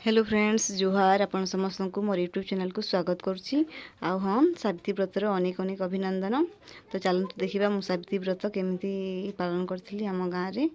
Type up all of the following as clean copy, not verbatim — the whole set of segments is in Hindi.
हेलो फ्रेंड्स जुहार आपण समस्त को मोर यूट्यूब चैनल को स्वागत करुच्ची। आउ हाँ सावित्री व्रतर अनेक अनेक अभिनंदन। तो चलते देखा मु सावित्री व्रत केमिति पालन करी आम गाँव में।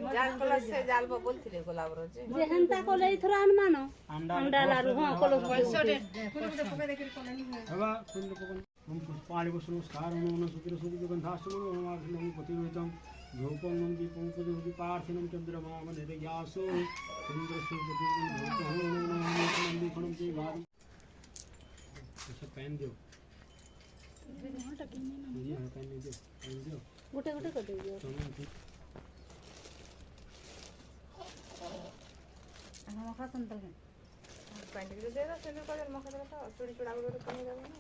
जाल कलश से जाल बोल थिले गोलाब रो जे जेहनता कोले इथरा अनुमान अंडा लारू हां कोलो हवा कुंड पकन हम पुष्पाणि वसु नमस्कार नमो सुतिर सुति गंधासुनो नमः पति वेदम धूपम नंदी पंकजोति पार्थिनम चंद्रमा मने यासो इंद्र सुपति धूपम नंदी खणम के बाद सब पहन दो ये पहन दो गोटे गोटे कर दियो मखा संतल है पैंट के दे दो सेंटर को मखा दे तो चूड़ी चूड़ा को कहीं जावे ना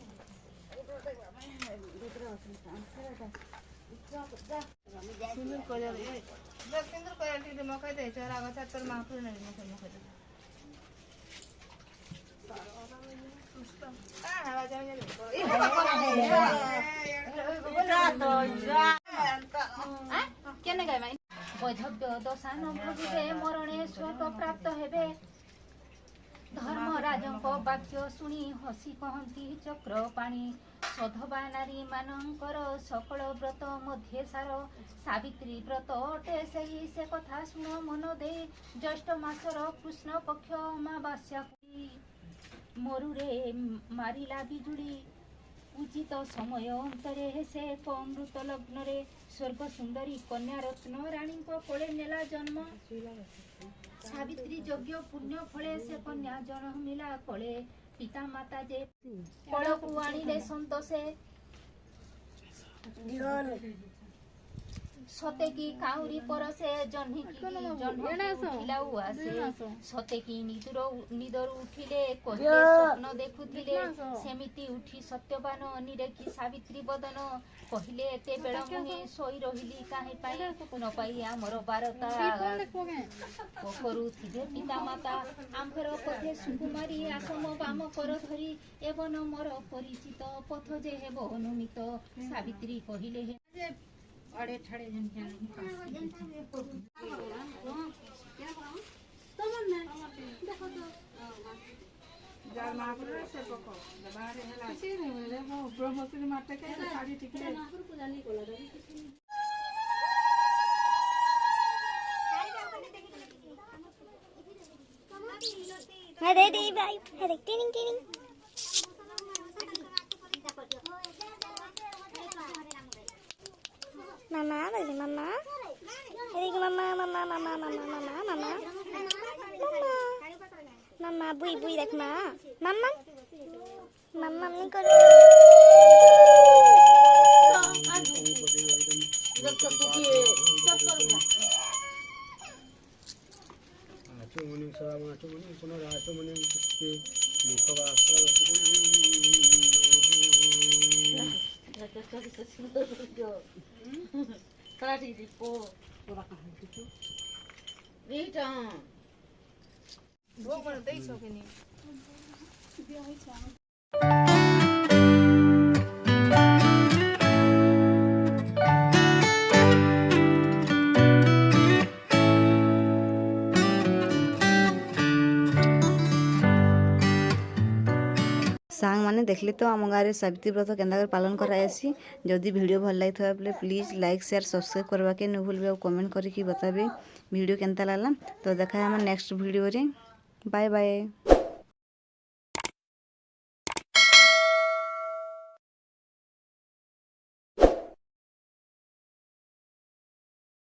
दूसरा आंसर सुंदर को जा ये सुंदर को यार दे मखा दे चरा गचा तर माफू नहीं मखा दे हवा जावे केने गय माई वैधव्य दशान भोगिबे मरणे स्वर्ग प्राप्त हेबे धर्मराजंक वाक्य शुणी हसी कहती चक्र पाणी सधवा नारी मानकर सकल व्रत मध्य सार सावित्री व्रत अटे से कथा शुण मन दे ज्येष्ठ मासर कृष्ण पक्ष अमावास्या मरुरे मारिला बिजुड़ी उचित समय अंतरे से अमृत लग्न रे स्वर्ग सुंदरी कन्या रत्न रानी को कोले नेला जन्म सावित्री यज्ञ पुण्य फले से कन्या जन्म मिला कोले पिता माता जे कोल को आनिले संतोषे सते की काउरी परसे जह्नी उठिला उआसे सते की निदर उठिले कहिले स्वप्न देखुथिले सेमिति उठी सत्यवान निरेखी सावित्री बदन कहिले एते बेळ मुहे सोई रहिली काहे पाई न पाई आमर बारता करुथिले पिता माता आम्भर पथे सुकुमारी आसम बाम कर धरी एवं मोर परिचित पथ जे हेब अनुमित सावित्री कहिले हे अड़े ठड़े जार महापुर से पको बाहर हला किसी नहीं मिले वो ब्रह्मपुर माटे के साड़ी टिके महापुर पूजा नहीं कोला अरे दे भाई अरे टिनिंग टिनिंग मामा बोले मामा अरे मामा मामा मामा मामा मामा मामा मामा मामा बुई बुई देख माँ मामा मामा नहीं करो आचमनी सदाचमनी पुनराचमनी वो पर दे सकेनी सांग मैंने देखले तो आम गाँव सावित्री व्रत केन्दा पालन करासी जदि वीडियो भल लगी बोले प्लीज लाइक शेयर सब्सक्राइब करवा के न भूलबे और कमेंट करके बताबे वीडियो केनता लागला तो देखा है नेक्स्ट वीडियो रे बाय बाय।